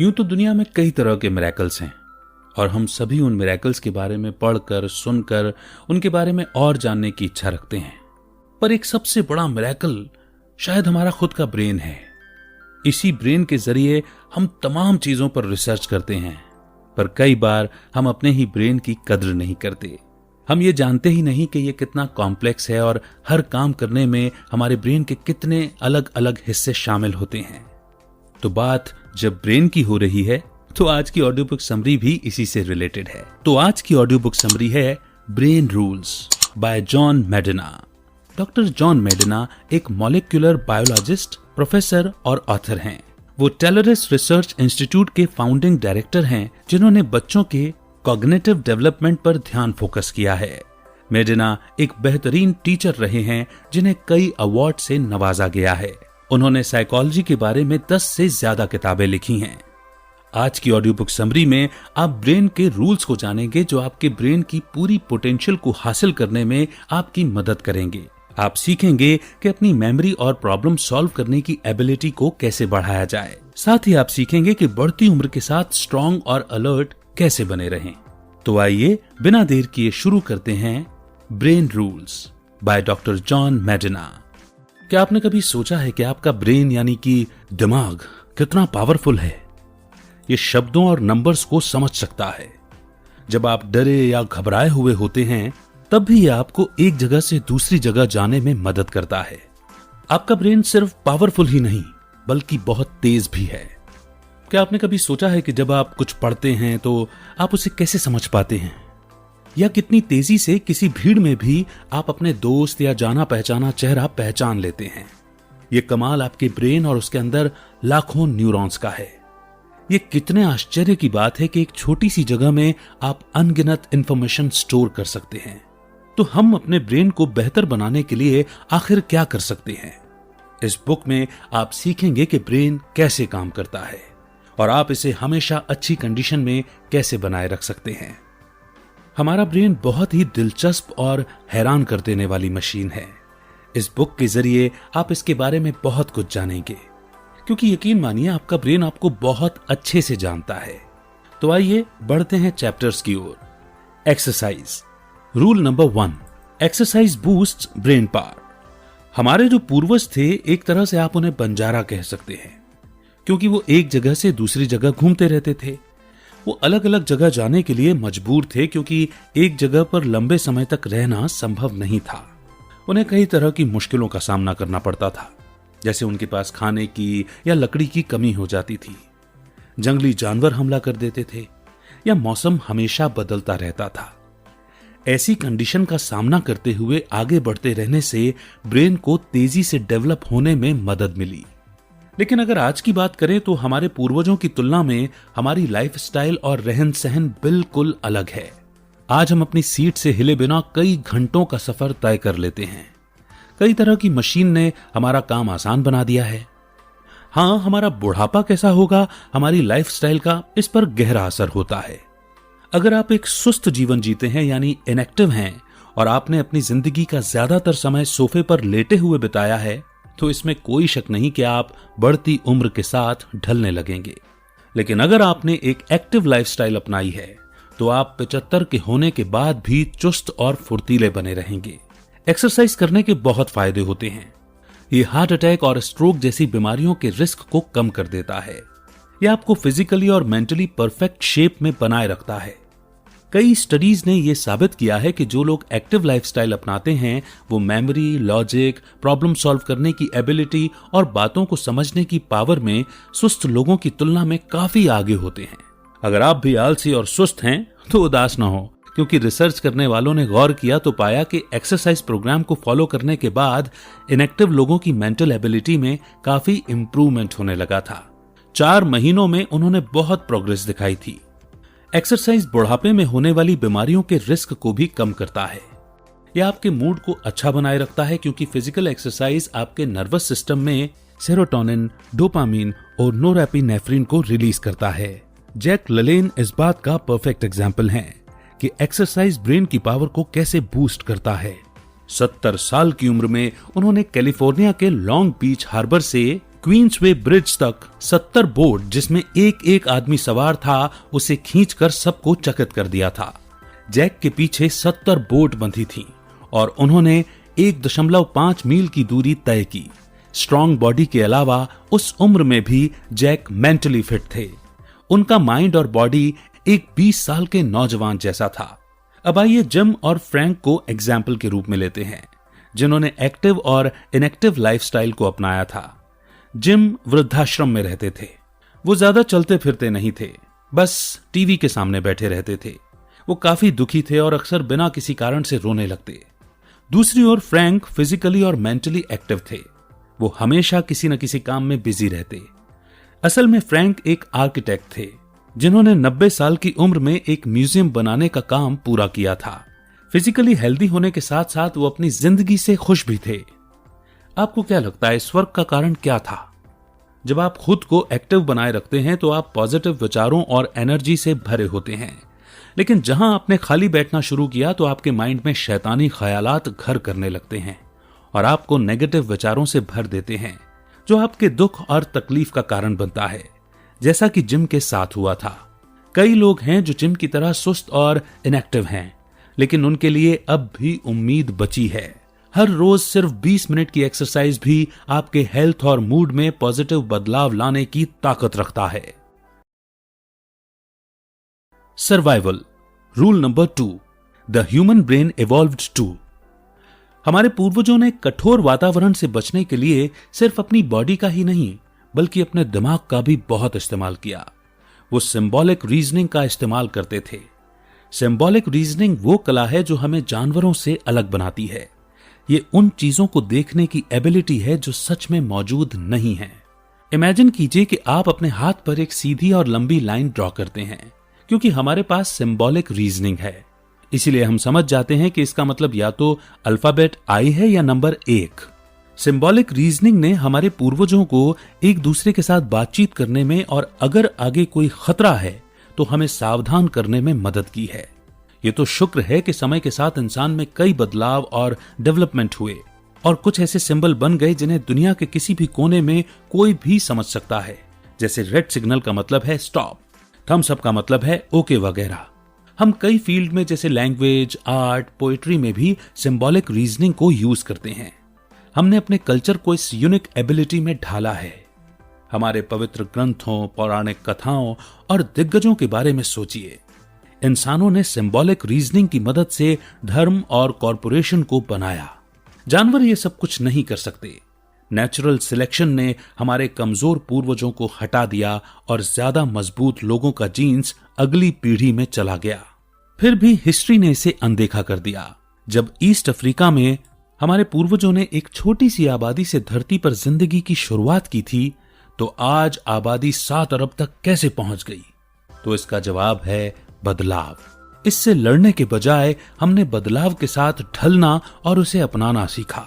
यूं तो दुनिया में कई तरह के मिरेकल्स हैं और हम सभी उन मिरेकल्स के बारे में पढ़कर, सुनकर उनके बारे में और जानने की इच्छा रखते हैं। पर एक सबसे बड़ा मिरेकल शायद हमारा खुद का ब्रेन है। इसी ब्रेन के जरिए हम तमाम चीजों पर रिसर्च करते हैं, पर कई बार हम अपने ही ब्रेन की कद्र नहीं करते। हम ये जानते ही नहीं कि ये कितना कॉम्प्लेक्स है और हर काम करने में हमारे ब्रेन के कितने अलग अलग हिस्से शामिल होते हैं। तो बात जब ब्रेन की हो रही है तो आज की ऑडियो बुक समरी भी इसी से रिलेटेड है। तो आज की ऑडियो बुक समरी है brain rules bye John मेडिना। Doctor John मेडिना एक मॉलिक्यूलर बायोलॉजिस्ट, प्रोफेसर और ऑथर हैं। वो टेलरिस रिसर्च इंस्टीट्यूट के फाउंडिंग डायरेक्टर हैं, जिन्होंने बच्चों के कॉग्निटिव डेवलपमेंट पर ध्यान फोकस किया है। मेडिना एक बेहतरीन टीचर रहे हैं, जिन्हें कई अवार्ड से नवाजा गया है। उन्होंने साइकोलॉजी के बारे में 10 से ज्यादा किताबें लिखी हैं। आज की ऑडियो बुक समरी में आप ब्रेन के रूल्स को जानेंगे, जो आपके ब्रेन की पूरी पोटेंशियल को हासिल करने में आपकी मदद करेंगे। आप सीखेंगे कि अपनी मेमोरी और प्रॉब्लम सॉल्व करने की एबिलिटी को कैसे बढ़ाया जाए। साथ ही आप सीखेंगे कि बढ़ती उम्र के साथ स्ट्रॉन्ग और अलर्ट कैसे बने रहें। तो आइए बिना देर किए शुरू करते हैं brain rules by doctor John मेडिना। क्या आपने कभी सोचा है कि आपका ब्रेन यानी कि दिमाग कितना पावरफुल है? ये शब्दों और नंबर्स को समझ सकता है। जब आप डरे या घबराए हुए होते हैं, तब भी आपको एक जगह से दूसरी जगह जाने में मदद करता है। आपका ब्रेन सिर्फ पावरफुल ही नहीं, बल्कि बहुत तेज भी है। क्या आपने कभी सोचा है कि जब आप कुछ पढ़ते हैं तो आप उसे कैसे समझ पाते हैं, या कितनी तेजी से किसी भीड़ में भी आप अपने दोस्त या जाना पहचाना चेहरा पहचान लेते हैं? ये कमाल आपके ब्रेन और उसके अंदर लाखों न्यूरॉन्स का है। ये कितने आश्चर्य की बात है कि एक छोटी सी जगह में आप अनगिनत इंफॉर्मेशन स्टोर कर सकते हैं। तो हम अपने ब्रेन को बेहतर बनाने के लिए आखिर क्या कर सकते हैं? इस बुक में आप सीखेंगे कि ब्रेन कैसे काम करता है और आप इसे हमेशा अच्छी कंडीशन में कैसे बनाए रख सकते हैं। हमारा ब्रेन बहुत ही दिलचस्प और हैरान कर देने वाली मशीन है। इस बुक के जरिए आप इसके बारे में बहुत कुछ जानेंगे, क्योंकि यकीन मानिए आपका ब्रेन आपको बहुत अच्छे से जानता है। तो आइए बढ़ते हैं चैप्टर्स की ओर। Exercise. Rule number 1, exercise boosts brain power. हमारे जो पूर्वज थे, एक तरह से आप उन्हें बंजारा कह सकते हैं, क्योंकि वो एक जगह से दूसरी जगह घूमते रहते थे। वो अलग अलग जगह जाने के लिए मजबूर थे, क्योंकि एक जगह पर लंबे समय तक रहना संभव नहीं था। उन्हें कई तरह की मुश्किलों का सामना करना पड़ता था, जैसे उनके पास खाने की या लकड़ी की कमी हो जाती थी, जंगली जानवर हमला कर देते थे, या मौसम हमेशा बदलता रहता था। ऐसी कंडीशन का सामना करते हुए आगे बढ़ते रहने से ब्रेन को तेजी से डेवलप होने में मदद मिली। लेकिन अगर आज की बात करें तो हमारे पूर्वजों की तुलना में हमारी लाइफस्टाइल और रहन सहन बिल्कुल अलग है। आज हम अपनी सीट से हिले बिना कई घंटों का सफर तय कर लेते हैं। कई तरह की मशीन ने हमारा काम आसान बना दिया है। हाँ, हमारा बुढ़ापा कैसा होगा, हमारी लाइफस्टाइल का इस पर गहरा असर होता है। अगर आप एक सुस्त जीवन जीते हैं, यानी इनएक्टिव हैं, और आपने अपनी जिंदगी का ज्यादातर समय सोफे पर लेटे हुए बिताया है, तो इसमें कोई शक नहीं कि आप बढ़ती उम्र के साथ ढलने लगेंगे। लेकिन अगर आपने एक एक्टिव लाइफस्टाइल अपनाई है, तो आप 75 के होने के बाद भी चुस्त और फुर्तीले बने रहेंगे। एक्सरसाइज करने के बहुत फायदे होते हैं। ये हार्ट अटैक और स्ट्रोक जैसी बीमारियों के रिस्क को कम कर देता है। यह आपको फिजिकली और मेंटली परफेक्ट शेप में बनाए रखता है। कई स्टडीज ने यह साबित किया है कि जो लोग एक्टिव लाइफस्टाइल अपनाते हैं, वो मेमोरी, लॉजिक, प्रॉब्लम सॉल्व करने की एबिलिटी और बातों को समझने की पावर में सुस्त लोगों की तुलना में काफी आगे होते हैं। अगर आप भी आलसी और सुस्त हैं तो उदास ना हो, क्योंकि रिसर्च करने वालों ने गौर किया तो पाया कि एक्सरसाइज प्रोग्राम को फॉलो करने के बाद इनएक्टिव लोगों की मेंटल एबिलिटी में काफी इंप्रूवमेंट होने लगा था। 4 महीनों में उन्होंने बहुत प्रोग्रेस दिखाई थी। एक्सरसाइज बुढ़ापे में होने वाली बीमारियों के रिस्क को भी कम करता है। यह आपके मूड को अच्छा बनाए रखता है, क्योंकि फिजिकल एक्सरसाइज आपके नर्वस सिस्टम में सेरोटोनिन, डोपामिन और नोरेपिनेफ्रिन को रिलीज करता है। जैक ललेन इस बात का परफेक्ट एग्जाम्पल हैं कि एक्सरसाइज ब्रेन की पावर को कैसे बूस्ट करता है। 70 साल की उम्र में उन्होंने कैलिफोर्निया के लॉन्ग बीच हार्बर से क्वींसवे ब्रिज तक 70 बोट जिसमें एक एक आदमी सवार था उसे खींचकर सबको चकित कर दिया था। जैक के पीछे 70 बोट बंधी थी और उन्होंने 1.5 मील की दूरी तय की। स्ट्रॉन्ग बॉडी के अलावा उस उम्र में भी जैक मेंटली फिट थे। उनका माइंड और बॉडी एक 20 साल के नौजवान जैसा था। अब आइए जिम और फ्रैंक को एग्जाम्पल के रूप में लेते हैं, जिन्होंने एक्टिव और इनएक्टिव लाइफस्टाइल को अपनाया था। जिम वृद्धाश्रम में रहते थे। वो ज्यादा चलते फिरते नहीं थे, बस टीवी के सामने बैठे रहते थे। वो काफी दुखी थे और अक्सर बिना किसी कारण से रोने लगते। दूसरी ओर फ्रैंक फिजिकली और मेंटली एक्टिव थे। वो हमेशा किसी न किसी काम में बिजी रहते। असल में फ्रैंक एक आर्किटेक्ट थे, जिन्होंने 90 साल की उम्र में एक म्यूजियम बनाने का काम पूरा किया था। फिजिकली हेल्दी होने के साथ साथ वो अपनी जिंदगी से खुश भी थे। आपको क्या लगता है, इस फर्क का कारण क्या था? जब आप खुद को एक्टिव बनाए रखते हैं तो आप पॉजिटिव विचारों और एनर्जी से भरे होते हैं, लेकिन जहां आपने खाली बैठना शुरू किया तो आपके माइंड में शैतानी ख्यालात घर करने लगते हैं और आपको नेगेटिव विचारों से भर देते हैं, जो आपके दुख और तकलीफ का कारण बनता है, जैसा कि जिम के साथ हुआ था। कई लोग हैं जो जिम की तरह सुस्त और इनएक्टिव हैं, लेकिन उनके लिए अब भी उम्मीद बची है। हर रोज सिर्फ 20 मिनट की एक्सरसाइज भी आपके हेल्थ और मूड में पॉजिटिव बदलाव लाने की ताकत रखता है। Survival rule number 2, the human brain evolved too. हमारे पूर्वजों ने कठोर वातावरण से बचने के लिए सिर्फ अपनी बॉडी का ही नहीं बल्कि अपने दिमाग का भी बहुत इस्तेमाल किया। वो सिंबॉलिक रीजनिंग का इस्तेमाल करते थे। सिंबॉलिक रीजनिंग वो कला है जो हमें जानवरों से अलग बनाती है। ये उन चीजों को देखने की एबिलिटी है जो सच में मौजूद नहीं है। इमेजिन कीजिए कि आप अपने हाथ पर एक सीधी और लंबी लाइन ड्रॉ करते हैं, क्योंकि हमारे पास सिंबॉलिक रीजनिंग है। इसीलिए हम समझ जाते हैं कि इसका मतलब या तो अल्फाबेट आई है या नंबर 1। सिंबॉलिक रीजनिंग ने हमारे पूर्वजों को एक दूसरे के साथ बातचीत करने में और अगर आगे कोई खतरा है तो हमें सावधान करने में मदद की है। ये तो शुक्र है कि समय के साथ इंसान में कई बदलाव और डेवलपमेंट हुए और कुछ ऐसे सिंबल बन गए जिन्हें दुनिया के किसी भी कोने में कोई भी समझ सकता है। जैसे रेड सिग्नल का मतलब है स्टॉप, थम्स अप का मतलब है ओके वगैरह। हम कई फील्ड में जैसे लैंग्वेज, आर्ट, पोएट्री में भी सिंबॉलिक रीजनिंग को यूज करते हैं। हमने अपने कल्चर को इस यूनिक एबिलिटी में ढाला है। हमारे पवित्र ग्रंथों, पौराणिक कथाओं और दिग्गजों के बारे में सोचिए। इंसानों ने सिंबॉलिक रीजनिंग की मदद से धर्म और कॉरपोरेशन को बनाया। जानवर ये सब कुछ नहीं कर सकते। नेचुरल सिलेक्शन ने हमारे कमजोर पूर्वजों को हटा दिया और ज्यादा मजबूत लोगों का जीन्स अगली पीढ़ी में चला गया। फिर भी हिस्ट्री ने इसे अनदेखा कर दिया। जब ईस्ट अफ्रीका में हमारे पूर्वजों ने एक छोटी सी आबादी से धरती पर जिंदगी की शुरुआत की थी, तो आज आबादी 7 अरब तक कैसे पहुंच गई? तो इसका जवाब है बदलाव। इससे लड़ने के बजाय हमने बदलाव के साथ ढलना और उसे अपनाना सीखा।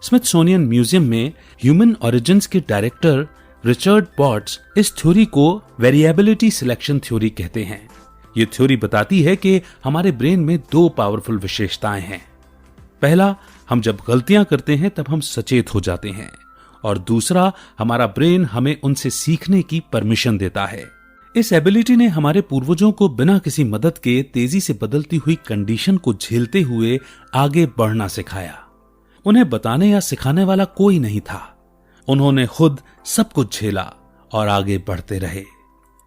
स्मिथसोनियन म्यूजियम में ह्यूमन ओरिजिन्स के डायरेक्टर रिचर्ड पॉट्स इस थ्योरी को वेरिएबिलिटी सिलेक्शन थ्योरी कहते हैं। ये थ्योरी बताती है कि हमारे ब्रेन में 2 पावरफुल विशेषताएं हैं। पहला, हम जब गलतियां करते हैं तब हम सचेत हो जाते हैं, और दूसरा, हमारा ब्रेन हमें उनसे सीखने की परमिशन देता है। इस एबिलिटी ने हमारे पूर्वजों को बिना किसी मदद के तेजी से बदलती हुई कंडीशन को झेलते हुए आगे बढ़ना सिखाया। उन्हें बताने या सिखाने वाला कोई नहीं था। उन्होंने खुद सब कुछ झेला और आगे बढ़ते रहे।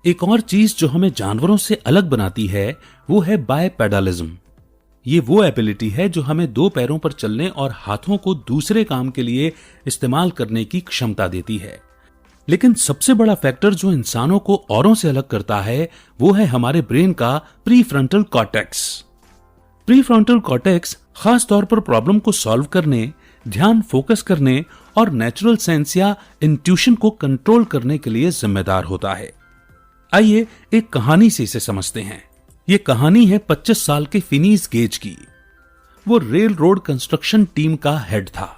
एक और चीज जो हमें जानवरों से अलग बनाती है वो है बायपेडलिज्म। ये वो एबिलिटी है जो हमें 2 पैरों पर चलने और हाथों को दूसरे काम के लिए इस्तेमाल करने की क्षमता देती है। लेकिन सबसे बड़ा फैक्टर जो इंसानों को औरों से अलग करता है वो है हमारे ब्रेन का प्रीफ्रंटल कॉर्टेक्स। प्रीफ्रंटल कॉर्टेक्स खास तौर पर प्रॉब्लम को सॉल्व करने, ध्यान फोकस करने और नेचुरल सेंस या इंट्यूशन को कंट्रोल करने के लिए जिम्मेदार होता है। आइए एक कहानी से इसे समझते हैं। ये कहानी है 25 साल के फिनीज गेज की। वो रेल रोड कंस्ट्रक्शन टीम का हेड था।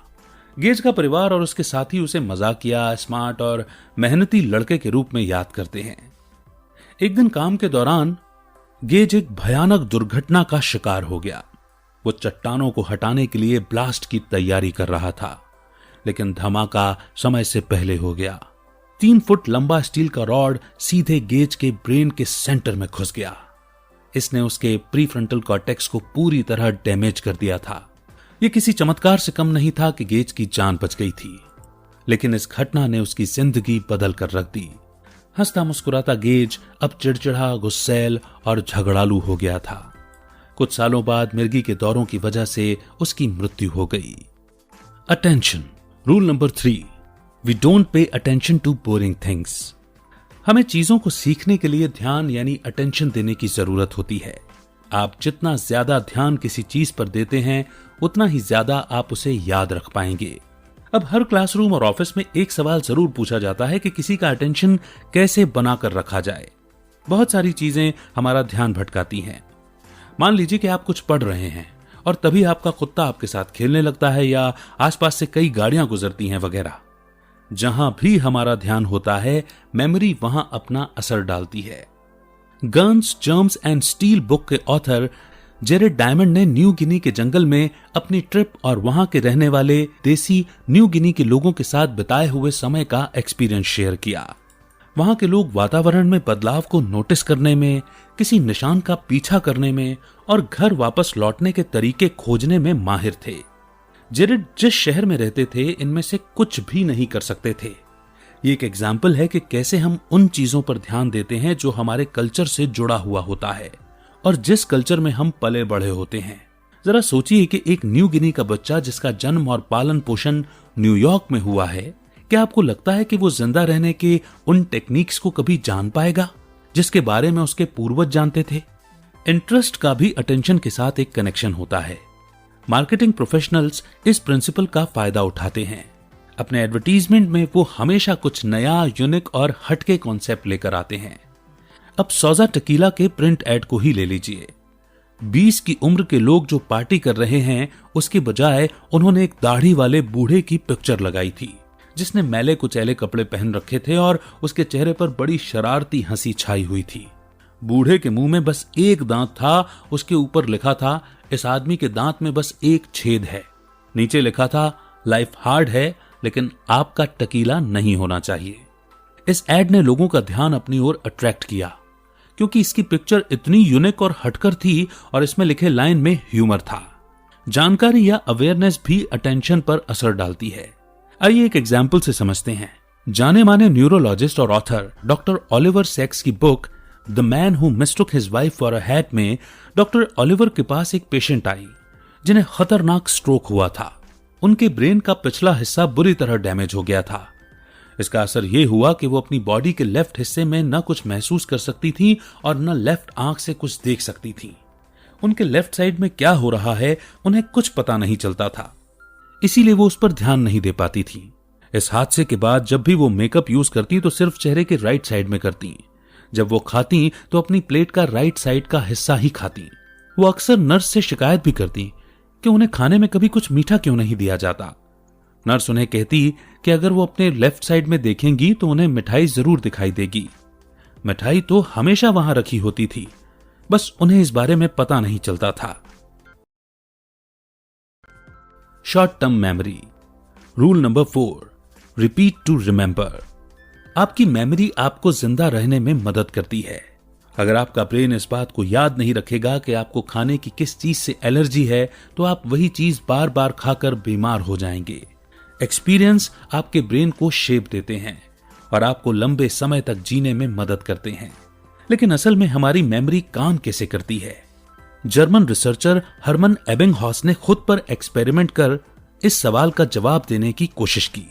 गेज का परिवार और उसके साथी उसे मजाकिया, स्मार्ट और मेहनती लड़के के रूप में याद करते हैं। एक दिन काम के दौरान गेज एक भयानक दुर्घटना का शिकार हो गया। वो चट्टानों को हटाने के लिए ब्लास्ट की तैयारी कर रहा था। लेकिन धमाका समय से पहले हो गया। 3 फुट लंबा स्टील का रॉड सीधे गेज के ब्रेन के सेंटर में घुस गया। इसने उसके प्रीफ्रंटल कॉर्टेक्स को पूरी तरह डैमेज कर दिया था। यह किसी चमत्कार से कम नहीं था कि गेज की जान बच गई थी, लेकिन इस घटना ने उसकी जिंदगी बदल कर रख दी। हंसता मुस्कुराता गेज अब चिड़चिड़ा, गुस्सैल और झगड़ालू हो गया था। कुछ सालों बाद मिर्गी के दौरों की वजह से उसकी मृत्यु हो गई। Attention. Rule number 3, we don't pay attention to boring things. हमें चीजों को सीखने के लिए ध्यान यानी अटेंशन देने की जरूरत होती है। आप जितना ज्यादा ध्यान किसी चीज पर देते हैं, उतना ही ज्यादा आप उसे याद रख पाएंगे। अब हर क्लासरूम और ऑफिस में एक सवाल जरूर पूछा जाता है कि किसी का अटेंशन कैसे बनाकर रखा जाए। बहुत सारी चीजें हमारा ध्यान भटकाती हैं। मान लीजिए कि आप कुछ पढ़ रहे हैं और तभी आपका कुत्ता आपके साथ खेलने लगता है या आसपास से कई गाड़ियां गुजरती हैं वगैरह। जहां भी हमारा ध्यान होता है, मेमोरी वहां अपना असर डालती है। Guns, germs and steel book के ऑथर जेरेड डायमंड ने न्यू गिनी के जंगल में अपनी ट्रिप और वहां के रहने वाले देसी न्यू गिनी के लोगों के साथ बिताए हुए समय का एक्सपीरियंस शेयर किया। वहां के लोग वातावरण में बदलाव को नोटिस करने में, किसी निशान का पीछा करने में और घर वापस लौटने के तरीके खोजने में माहिर थे। जेरेड जिस शहर में रहते थे, इनमें से कुछ भी नहीं कर सकते थे। ये एक एग्जाम्पल है कि कैसे हम उन चीजों पर ध्यान देते हैं जो हमारे कल्चर से जुड़ा हुआ होता है और जिस कल्चर में हम पले बढ़े होते हैं। जरा सोचिए कि एक न्यू गिनी का बच्चा जिसका जन्म और पालन पोषण न्यूयॉर्क में हुआ है, क्या आपको लगता है कि वो जिंदा रहने के उन टेक्निक्स को कभी जान पाएगा जिसके बारे में उसके पूर्वज जानते थे? इंटरेस्ट का भी अटेंशन के साथ एक कनेक्शन होता है। मार्केटिंग प्रोफेशनल्स इस प्रिंसिपल का फायदा उठाते हैं। अपने एडवर्टीजमेंट में वो हमेशा कुछ नया, यूनिक और हटके कॉन्सेप्ट लेकर आते हैं। अब सौजा टकीला के प्रिंट एड को ही ले लीजिए। 20 की उम्र के लोग जो पार्टी कर रहे हैं, उसके बजाय उन्होंने एक दाढ़ी वाले बूढ़े की पिक्चर लगाई थी जिसने मैले कुचैले कपड़े पहन रखे थे और उसके चेहरे पर बड़ी शरारती हंसी छाई हुई थी। बूढ़े के मुंह में बस एक दांत था। उसके ऊपर लिखा था, इस आदमी के दांत में बस एक छेद है। नीचे लिखा था, लाइफ हार्ड है लेकिन आपका टकीला नहीं होना चाहिए। इस एड ने लोगों का ध्यान अपनी ओर अट्रैक्ट किया क्योंकि इसकी पिक्चर इतनी यूनिक और हटकर थी और इसमें लिखे लाइन में ह्यूमर था। जानकारी या अवेयरनेस भी अटेंशन पर असर डालती है। आइए एक एग्जाम्पल से समझते हैं। जाने माने न्यूरोलॉजिस्ट और ऑथर डॉक्टर ओलिवर सैक्स की book the man who mistook his wife for a hat में डॉक्टर ओलिवर के पास एक पेशेंट आई जिन्हें खतरनाक स्ट्रोक हुआ था। उनके ब्रेन का पिछला हिस्सा बुरी तरह डैमेज हो गया था। इसका असर यह हुआ कि वो अपनी बॉडी के लेफ्ट हिस्से में न कुछ महसूस कर सकती थी और न लेफ्ट आंख से कुछ देख सकती थी। उनके लेफ्ट साइड में क्या हो रहा है उन्हें कुछ पता नहीं चलता था, इसीलिए वो उस पर ध्यान नहीं दे पाती थी। इस हादसे के बाद जब भी वो मेकअप यूज करती तो सिर्फ चेहरे के राइट साइड में करती। जब वो खाती तो अपनी प्लेट का राइट साइड का हिस्सा ही खाती। वो अक्सर नर्स से शिकायत भी करती कि उन्हें खाने में कभी कुछ मीठा क्यों नहीं दिया जाता। नर्स उन्हें कहती कि अगर वो अपने लेफ्ट साइड में देखेंगी तो उन्हें मिठाई जरूर दिखाई देगी। मिठाई तो हमेशा वहां रखी होती थी, बस उन्हें इस बारे में पता नहीं चलता था। Short term memory. Rule number 4, repeat to remember. आपकी मेमोरी आपको जिंदा रहने में मदद करती है। अगर आपका ब्रेन इस बात को याद नहीं रखेगा कि आपको खाने की किस चीज से एलर्जी है, तो आप वही चीज बार बार खाकर बीमार हो जाएंगे। एक्सपीरियंस आपके ब्रेन को शेप देते हैं और आपको लंबे समय तक जीने में मदद करते हैं। लेकिन असल में हमारी मेमोरी काम कैसे करती है? जर्मन रिसर्चर हरमन एबिंगहॉस ने खुद पर एक्सपेरिमेंट कर इस सवाल का जवाब देने की कोशिश की।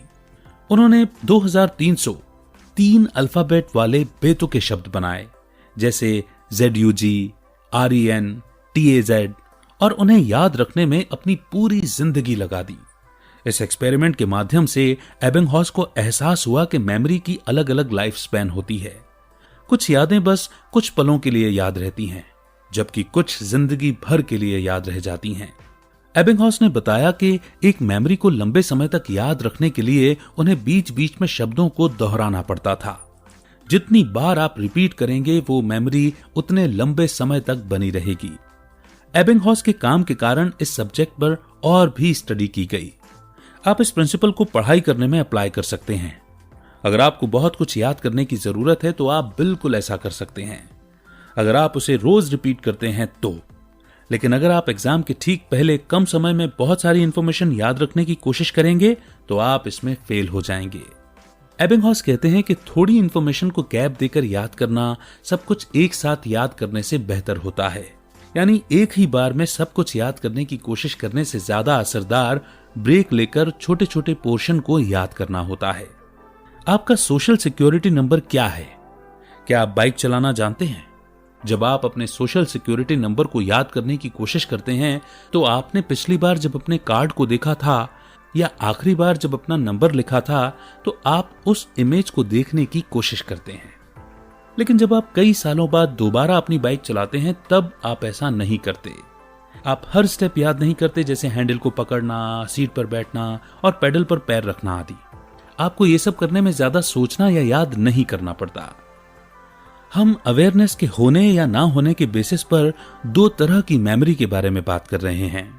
उन्होंने 2303 अल्फाबेट वाले बेतुके शब्द बनाए, जैसे ZUG, REN, TAZ, और उन्हें याद रखने में अपनी पूरी जिंदगी लगा दी। इस एक्सपेरिमेंट के माध्यम से एबिंगहॉस को एहसास हुआ कि मेमोरी की अलग अलग लाइफ स्पैन होती है। कुछ यादें बस कुछ पलों के लिए याद रहती हैं, जबकि कुछ जिंदगी भर के लिए याद रह जाती हैं। एबिंगहॉस ने बताया कि एक मेमोरी को लंबे समय तक याद रखने के लिए उन्हें बीच बीच में शब्दों को दोहराना पड़ता था। जितनी बार आप रिपीट करेंगे वो मेमोरी उतने लंबे समय तक बनी रहेगी। एबिंगहॉस के काम के कारण इस सब्जेक्ट पर और भी स्टडी की गई। आप इस प्रिंसिपल को पढ़ाई करने में अप्लाई कर सकते हैं। अगर आपको बहुत कुछ याद करने की जरूरत है तो आप बिल्कुल ऐसा कर सकते हैं, अगर आप उसे रोज रिपीट करते हैं तो। लेकिन अगर आप एग्जाम के ठीक पहले कम समय में बहुत सारी इंफॉर्मेशन याद रखने की कोशिश करेंगे तो आप इसमें फेल हो जाएंगे। एबिंगहॉस कहते हैं कि थोड़ी इंफॉर्मेशन को गैप देकर याद करना सब कुछ एक साथ याद करने से बेहतर होता है। यानी एक ही बार में सब कुछ याद करने की कोशिश करने से ज्यादा असरदार ब्रेक लेकर छोटे छोटे पोर्शन को याद करना होता है। आपका सोशल सिक्योरिटी नंबर क्या है? क्या आप बाइक चलाना जानते हैं? जब आप अपने सोशल सिक्योरिटी नंबर को याद करने की कोशिश करते हैं तो आपने पिछली बार जब अपने कार्ड को देखा था या आखिरी बार जब अपना नंबर लिखा था तो आप उस इमेज को देखने की कोशिश करते हैं। लेकिन जब आप कई सालों बाद दोबारा अपनी बाइक चलाते हैं तब आप ऐसा नहीं करते। आप हर स्टेप याद नहीं करते, जैसे हैंडल को पकड़ना, सीट पर बैठना और पेडल पर पैर रखना आदि। आपको ये सब करने में ज्यादा सोचना या याद नहीं करना पड़ता। हम अवेयरनेस के होने या ना होने के बेसिस पर दो तरह की मेमोरी के बारे में बात कर रहे हैं।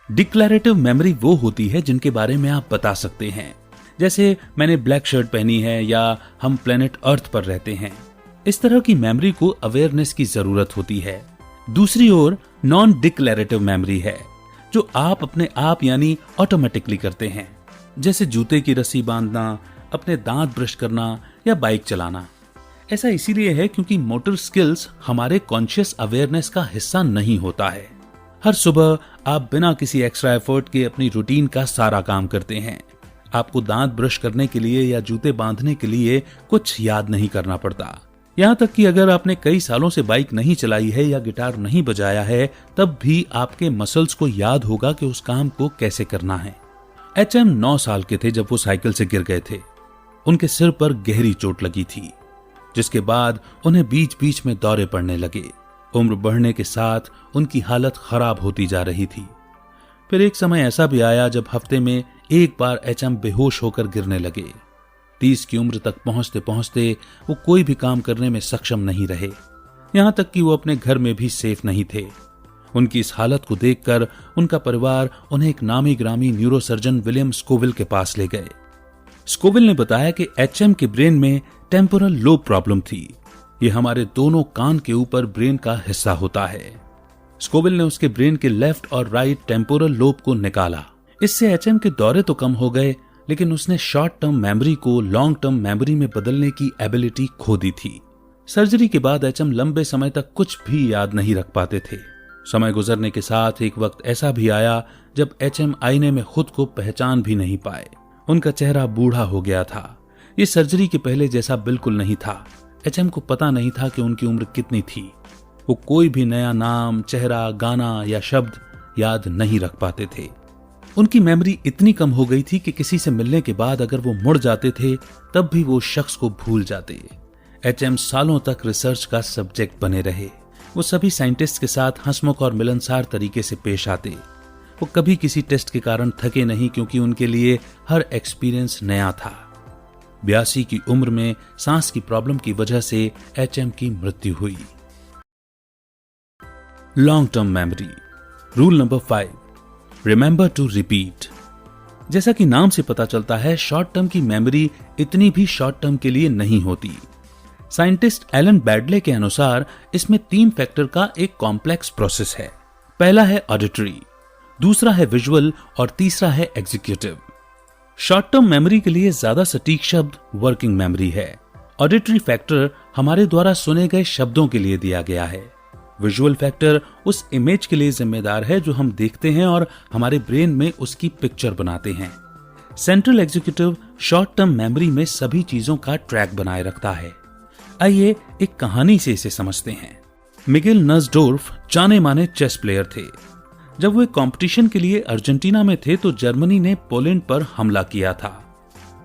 डिक्लरेटिव मेमोरी वो होती है जिनके बारे में आप बता सकते हैं, जैसे मैंने ब्लैक शर्ट पहनी है या हम प्लेनेट अर्थ पर रहते हैं। इस तरह की मेमोरी को अवेयरनेस की जरूरत होती है। दूसरी ओर नॉन डिक्लरेटिव मेमोरी है जो आप अपने आप यानी ऑटोमेटिकली करते हैं, जैसे जूते की रस्सी बांधना, अपने दांत ब्रश करना या बाइक चलाना। ऐसा इसीलिए है क्योंकि मोटर स्किल्स हमारे कॉन्शियस अवेयरनेस का हिस्सा नहीं होता है। हर सुबह आप बिना किसी एक्स्ट्रा एफर्ट के अपनी रूटीन का सारा काम करते हैं। आपको दांत ब्रश करने के लिए या जूते बांधने के लिए कुछ याद नहीं करना पड़ता। यहाँ तक कि अगर आपने कई सालों से बाइक नहीं चलाई है या गिटार नहीं बजाया है तब भी आपके मसल्स को याद होगा कि उस काम को कैसे करना है। एचएम 9 साल के थे जब वो साइकिल से गिर गए थे। उनके सिर पर गहरी चोट लगी थी, जिसके बाद उन्हें बीच बीच में दौरे पड़ने लगे। उम्र बढ़ने के साथ उनकी हालत खराब होती जा रही थी। फिर एक समय ऐसा भी आया जब हफ्ते में एक बार एचएम बेहोश होकर गिरने लगे। 30 की उम्र तक पहुंचते पहुंचते वो कोई भी काम करने में सक्षम नहीं रहे, यहां तक कि वो अपने घर में भी सेफ नहीं थे। उनकी इस हालत को देखकर उनका परिवार उन्हें एक नामी ग्रामी न्यूरोसर्जन विलियम स्कोविल के पास ले गए। स्कोविल ने बताया कि एचएम के ब्रेन में टेम्पोरल लोब प्रॉब्लम थी। ये हमारे दोनों कान के ऊपर ब्रेन का हिस्सा होता है। स्कोविल ने उसके ब्रेन के लेफ्ट और राइट टेम्पोरल लोब को निकाला। इससे एचएम के दौरे तो कम हो गए, लेकिन उसने शॉर्ट टर्म मेमोरी को लॉन्ग टर्म मेमोरी में बदलने की एबिलिटी खो दी थी। सर्जरी के बाद एचएम लंबे समय तक कुछ भी याद नहीं रख पाते थे। समय गुजरने के साथ एक वक्त ऐसा भी आया जब एचएम आईने में खुद को पहचान भी नहीं पाए। उनका चेहरा बूढ़ा हो गया था। ये सर्जरी के पहले जैसा बिल्कुल नहीं था। एचएम को पता नहीं था कि उनकी उम्र कितनी थी। वो कोई भी नया नाम, चेहरा, गाना या शब्द याद नहीं रख पाते थे। उनकी मेमोरी इतनी कम हो गई थी कि किसी से मिलने के बाद अगर वो मुड़ जाते थे तब भी वो शख्स को भूल जाते। एचएम सालों तक रिसर्च का सब्जेक्ट बने रहे। वो सभी साइंटिस्ट के साथ हंसमुख और मिलनसार तरीके से पेश आते। वो कभी किसी टेस्ट के कारण थके नहीं, क्योंकि उनके लिए हर एक्सपीरियंस नया था। 82 की उम्र में सांस की प्रॉब्लम की वजह से एचएम की मृत्यु हुई। Long term memory rule number 5, remember to repeat. जैसा कि नाम से पता चलता है, शॉर्ट टर्म की मेमोरी इतनी भी शॉर्ट टर्म के लिए नहीं होती। साइंटिस्ट एलन बैडले के अनुसार इसमें 3 फैक्टर का एक कॉम्प्लेक्स प्रोसेस है। पहला है ऑडिटरी, दूसरा है विजुअल और तीसरा है एग्जीक्यूटिव। शॉर्ट टर्म मेमोरी के लिए ज्यादा सटीक शब्द वर्किंग मेमोरी है। ऑडिटरी फैक्टर हमारे द्वारा सुने गए शब्दों के लिए दिया गया है। विजुअल फैक्टर उस इमेज के लिए जिम्मेदार है जो हम देखते हैं और हमारे ब्रेन में उसकी पिक्चर बनाते हैं। Central executive short term memory में सभी चीजों का ट्रैक बनाए रखता है। आइए एक कहानी से इसे समझते हैं। मिगेल नसडोर्फ जाने माने चेस प्लेयर थे। जब वो एक कंपटीशन के लिए अर्जेंटीना में थे तो जर्मनी ने पोलैंड पर हमला किया था।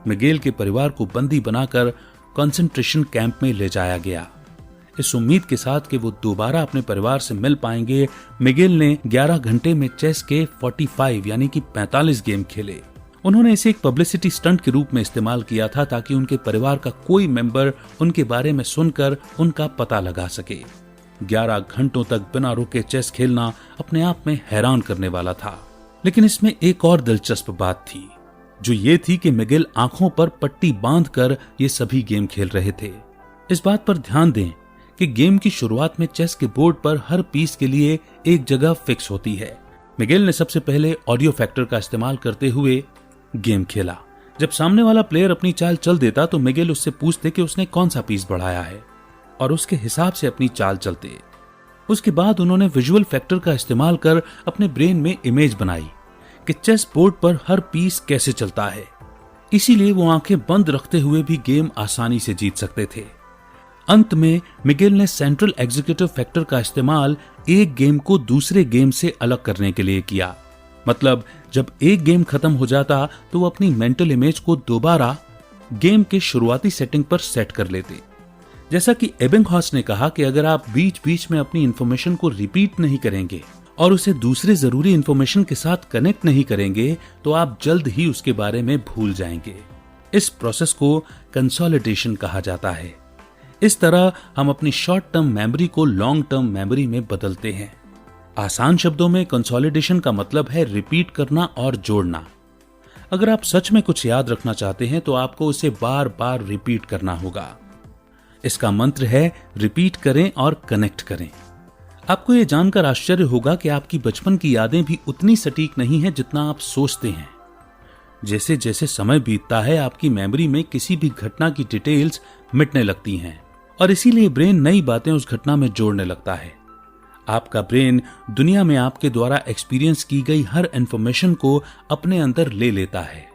मिगेल के परिवार को बंदी बनाकर कंसंट्रेशन कैंप में ले जाया गया। इस उम्मीद के साथ कि वो दोबारा अपने परिवार से मिल पाएंगे, मिगेल ने 11 घंटे में चेस के 45 यानी कि 45 गेम खेले। उन्होंने इसे एक पब्लिसिटी स्टंट के रूप में इस्तेमाल किया था ताकि उनके परिवार का कोई मेंबर उनके बारे में सुनकर उनका पता लगा सके। 11 घंटों तक बिना रुके चेस खेलना अपने आप में हैरान करने वाला था। लेकिन इसमें एक और दिलचस्प बात थी। जो ये थी कि मिगेल आंखों पर पट्टी बांधकर ये सभी गेम खेल रहे थे। इस बात पर ध्यान दें कि गेम की शुरुआत में चेस के बोर्ड पर हर पीस के लिए एक जगह फिक्स होती है। मिगेल ने सबसे पहले ऑडियो फैक्टर का इस्तेमाल करते हुए गेम खेला। जब सामने वाला प्लेयर अपनी चाल चल देता तो मिगेल उससे पूछते कि उसने कौन सा पीस बढ़ाया है और उसके हिसाब से अपनी चाल चलते। उसके बाद उन्होंने विजुअल फैक्टर का इस्तेमाल कर अपने ब्रेन में इमेज बनाई कि चेस बोर्ड पर हर पीस कैसे चलता है। इसीलिए वो आंखें बंद रखते हुए भी गेम आसानी से जीत सकते थे। अंत में मिगेल ने सेंट्रल एग्जीक्यूटिव फैक्टर का इस्तेमाल एक गेम को दूसरे गेम से अलग करने के लिए किया। मतलब जब एक गेम खत्म हो जाता तो वो अपनी मेंटल इमेज को दोबारा गेम के शुरुआती सेटिंग पर सेट कर लेते। जैसा कि एबिंगहॉस ने कहा कि अगर आप बीच बीच में अपनी इंफॉर्मेशन को रिपीट नहीं करेंगे और उसे दूसरे जरूरी इंफॉर्मेशन के साथ कनेक्ट नहीं करेंगे तो आप जल्द ही उसके बारे में भूल जाएंगे। इस प्रोसेस को कंसोलिडेशन कहा जाता है। इस तरह हम अपनी शॉर्ट टर्म मेमोरी को लॉन्ग टर्म मेमोरी में बदलते हैं। आसान शब्दों में कंसोलिडेशन का मतलब है रिपीट करना और जोड़ना। अगर आप सच में कुछ याद रखना चाहते हैं तो आपको उसे बार बार रिपीट करना होगा। इसका मंत्र है रिपीट करें और कनेक्ट करें। आपको यह जानकर आश्चर्य होगा कि आपकी बचपन की यादें भी उतनी सटीक नहीं है जितना आप सोचते हैं। जैसे जैसे समय बीतता है आपकी मेमोरी में किसी भी घटना की डिटेल्स मिटने लगती हैं और इसीलिए ब्रेन नई बातें उस घटना में जोड़ने लगता है। आपका ब्रेन दुनिया में आपके द्वारा एक्सपीरियंस की गई हर इंफॉर्मेशन को अपने अंदर ले लेता है।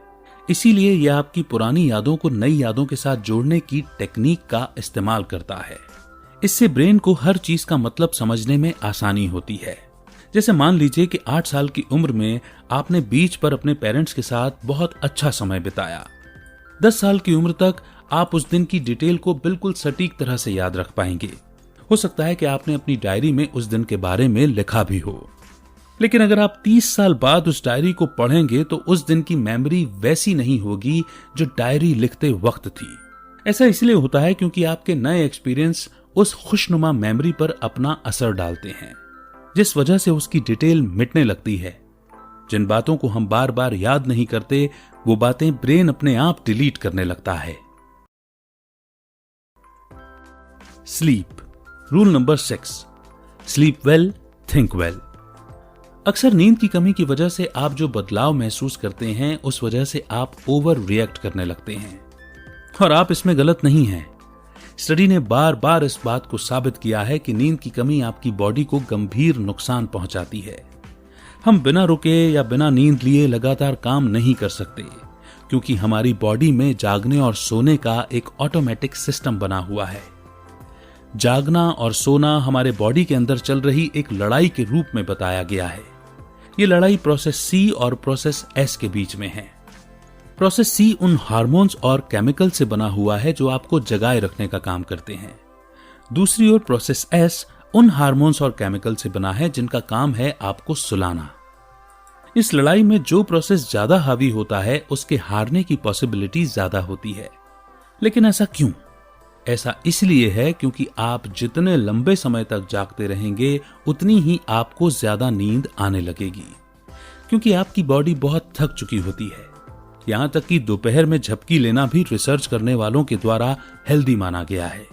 इसीलिए यह आपकी पुरानी यादों को नई यादों के साथ जोड़ने की टेक्निक का इस्तेमाल करता है। इससे ब्रेन को हर चीज का मतलब समझने में आसानी होती है। जैसे मान लीजिए कि 8 साल की उम्र में आपने बीच पर अपने पेरेंट्स के साथ बहुत अच्छा समय बिताया। 10 साल की उम्र तक आप उस दिन की डिटेल को बिल्कुल सटीक तरह से याद रख पाएंगे। हो सकता है कि आपने अपनी डायरी में उस दिन के बारे में लिखा भी हो। लेकिन अगर आप 30 साल बाद उस डायरी को पढ़ेंगे तो उस दिन की मेमोरी वैसी नहीं होगी जो डायरी लिखते वक्त थी। ऐसा इसलिए होता है क्योंकि आपके नए एक्सपीरियंस उस खुशनुमा मेमोरी पर अपना असर डालते हैं, जिस वजह से उसकी डिटेल मिटने लगती है। जिन बातों को हम बार बार याद नहीं करते वो बातें ब्रेन अपने आप डिलीट करने लगता है। Sleep rule number 6, sleep well, think well. अक्सर नींद की कमी की वजह से आप जो बदलाव महसूस करते हैं उस वजह से आप ओवर रिएक्ट करने लगते हैं और आप इसमें गलत नहीं हैं। स्टडी ने बार बार इस बात को साबित किया है कि नींद की कमी आपकी बॉडी को गंभीर नुकसान पहुंचाती है। हम बिना रुके या बिना नींद लिए लगातार काम नहीं कर सकते क्योंकि हमारी बॉडी में जागने और सोने का एक ऑटोमेटिक सिस्टम बना हुआ है। जागना और सोना हमारे बॉडी के अंदर चल रही एक लड़ाई के रूप में बताया गया है। ये लड़ाई प्रोसेस सी और प्रोसेस एस के बीच में है। प्रोसेस सी उन हार्मोन्स और केमिकल से बना हुआ है जो आपको जगाए रखने का काम करते हैं। दूसरी ओर प्रोसेस एस उन हार्मोन्स और केमिकल से बना है जिनका काम है आपको सुलाना। इस लड़ाई में जो प्रोसेस ज्यादा हावी होता है उसके हारने की पॉसिबिलिटी ज्यादा होती है। लेकिन ऐसा क्यों? ऐसा इसलिए है क्योंकि आप जितने लंबे समय तक जागते रहेंगे उतनी ही आपको ज्यादा नींद आने लगेगी, क्योंकि आपकी बॉडी बहुत थक चुकी होती है। यहां तक कि दोपहर में झपकी लेना भी रिसर्च करने वालों के द्वारा हेल्दी माना गया है।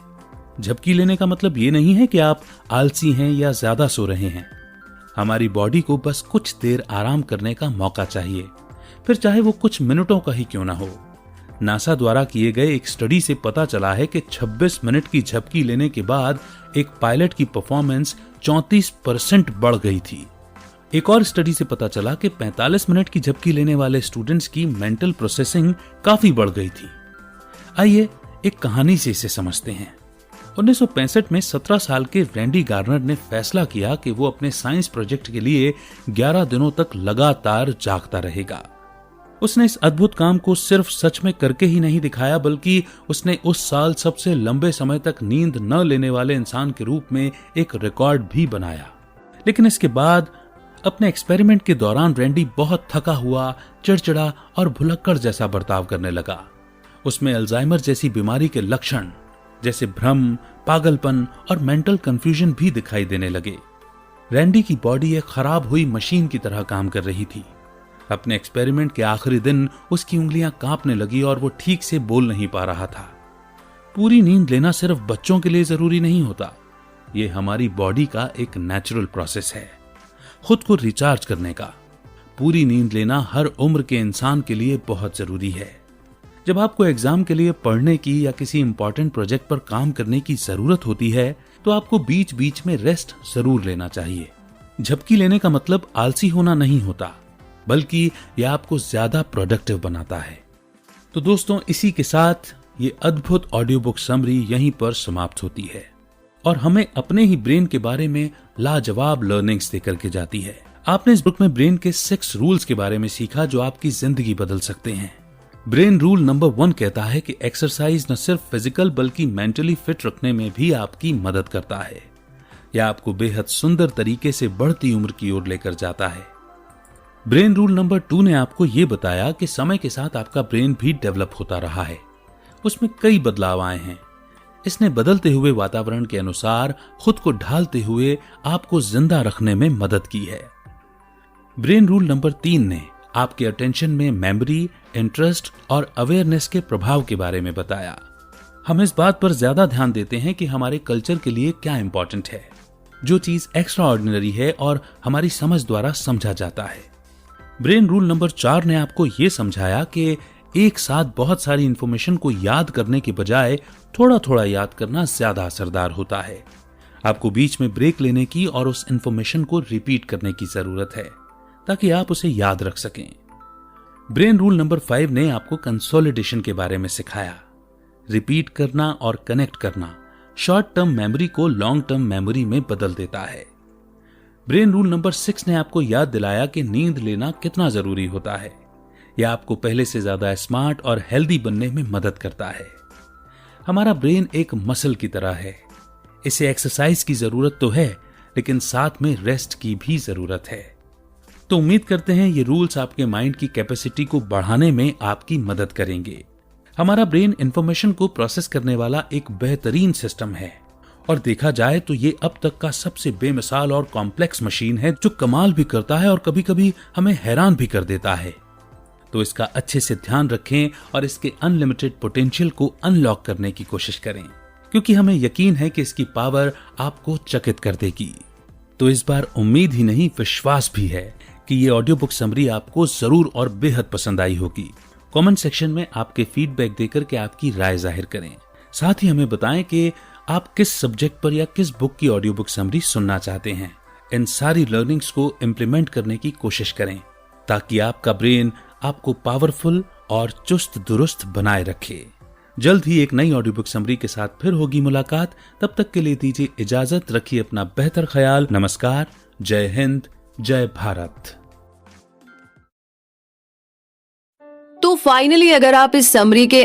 झपकी लेने का मतलब ये नहीं है कि आप आलसी हैं या ज्यादा सो रहे हैं। हमारी बॉडी को बस कुछ देर आराम करने का मौका चाहिए, फिर चाहे वो कुछ मिनटों का ही क्यों ना हो। नासा द्वारा किए गए एक स्टडी से पता चला है कि 26 मिनट की झपकी लेने के बाद एक पायलट की परफॉर्मेंस 34% बढ़ गई थी। एक और स्टडी से पता चला कि 45 मिनट की झपकी लेने वाले स्टूडेंट्स की मेंटल प्रोसेसिंग काफी बढ़ गई थी। आइए एक कहानी से इसे समझते हैं। 1965 में 17 साल के रैंडी गार्नर ने फैसला किया कि वो अपने साइंस प्रोजेक्ट के लिए 11 दिनों तक लगातार जागता रहेगा। उसने इस अद्भुत काम को सिर्फ सच में करके ही नहीं दिखाया, बल्कि उसने उस साल सबसे लंबे समय तक नींद न लेने वाले इंसान के रूप में एक रिकॉर्ड भी बनाया। लेकिन इसके बाद अपने एक्सपेरिमेंट के दौरान रैंडी बहुत थका हुआ, चिड़चिड़ा और भुलक्कड़ जैसा बर्ताव करने लगा। उसमें अल्जाइमर जैसी बीमारी के लक्षण जैसे भ्रम, पागलपन और मेंटल कंफ्यूजन भी दिखाई देने लगे। रैंडी की बॉडी एक खराब हुई मशीन की तरह काम कर रही थी। अपने एक्सपेरिमेंट के आखिरी दिन उसकी उंगलियां कांपने लगी और वो ठीक से बोल नहीं पा रहा था। पूरी नींद लेना सिर्फ बच्चों के लिए जरूरी नहीं होता, ये हमारी बॉडी का एक नेचुरल प्रोसेस है, खुद को रिचार्ज करने का। पूरी नींद लेना हर उम्र के इंसान के लिए बहुत जरूरी है। जब आपको एग्जाम के लिए पढ़ने की या किसी इंपॉर्टेंट प्रोजेक्ट पर काम करने की जरूरत होती है तो आपको बीच बीच में रेस्ट जरूर लेना चाहिए। झपकी लेने का मतलब आलसी होना नहीं होता, बल्कि यह आपको ज्यादा प्रोडक्टिव बनाता है। तो दोस्तों, इसी के साथ ये अद्भुत ऑडियो बुक समरी यहीं पर समाप्त होती है और हमें अपने ही ब्रेन के बारे में लाजवाब लर्निंग्स देकर के जाती है। आपने इस बुक में ब्रेन के 6 रूल्स के बारे में सीखा जो आपकी जिंदगी बदल सकते हैं। ब्रेन रूल नंबर 1 कहता है कि एक्सरसाइज न सिर्फ फिजिकल बल्कि मेंटली फिट रखने में भी आपकी मदद करता है। यह आपको बेहद सुंदर तरीके से बढ़ती उम्र की ओर लेकर जाता है। ब्रेन रूल नंबर 2 ने आपको यह बताया कि समय के साथ आपका ब्रेन भी डेवलप होता रहा है, उसमें कई बदलाव आए हैं। इसने बदलते हुए वातावरण के अनुसार खुद को ढालते हुए आपको जिंदा रखने में मदद की है। ब्रेन रूल नंबर 3 ने आपके अटेंशन में मेमोरी, इंटरेस्ट और अवेयरनेस के प्रभाव के बारे में बताया। हम इस बात पर ज्यादा ध्यान देते हैं कि हमारे कल्चर के लिए क्या इंपॉर्टेंट है, जो चीज एक्स्ट्रा ऑर्डिनरी है और हमारी समझ द्वारा समझा जाता है। ब्रेन रूल नंबर 4 ने आपको यह समझाया कि एक साथ बहुत सारी इंफॉर्मेशन को याद करने के बजाय थोड़ा थोड़ा याद करना ज्यादा असरदार होता है। आपको बीच में ब्रेक लेने की और उस इंफॉर्मेशन को रिपीट करने की जरूरत है ताकि आप उसे याद रख सकें। ब्रेन रूल नंबर 5 ने आपको कंसोलिडेशन के बारे में सिखाया। रिपीट करना और कनेक्ट करना शॉर्ट टर्म मेमोरी को लॉन्ग टर्म मेमोरी में बदल देता है। ब्रेन रूल नंबर 6 ने आपको याद दिलाया कि नींद लेना कितना जरूरी होता है। यह आपको पहले से ज्यादा स्मार्ट और हेल्दी बनने में मदद करता है। हमारा ब्रेन एक मसल की तरह है, इसे एक्सरसाइज की जरूरत तो है, लेकिन साथ में रेस्ट की भी जरूरत है। तो उम्मीद करते हैं ये रूल्स आपके माइंड की कैपेसिटी को बढ़ाने में आपकी मदद करेंगे। हमारा ब्रेन इंफॉर्मेशन को प्रोसेस करने वाला एक बेहतरीन सिस्टम है और देखा जाए तो ये अब तक का सबसे बेमिसाल और कॉम्प्लेक्स मशीन है जो कमाल भी करता है और कभी कभी हमें हैरान भी कर देता है। तो इसका अच्छे से ध्यान रखें और इसके अनलिमिटेड पोटेंशियल को अनलॉक करने की कोशिश करें, क्योंकि हमें यकीन है कि इसकी पावर आपको चकित कर देगी। तो इस बार उम्मीद ही नहीं, विश्वास भी है कि ये ऑडियो बुक समरी आपको जरूर और बेहद पसंद आई होगी। कमेंट सेक्शन में आपके फीडबैक देकर के आपकी राय जाहिर करें। साथ ही हमें बताएं कि आप किस सब्जेक्ट पर या किस बुक की ऑडियो बुक समरी सुनना चाहते हैं। इन सारी लर्निंग्स को इम्प्लीमेंट करने की कोशिश करें ताकि आपका ब्रेन आपको पावरफुल और चुस्त दुरुस्त बनाए रखे। जल्द ही एक नई ऑडियो बुक समरी के साथ फिर होगी मुलाकात। तब तक के लिए दीजिए इजाजत, रखिए अपना बेहतर ख्याल। नमस्कार, जय हिंद, जय भारत। तो फाइनली अगर आप इस समरी के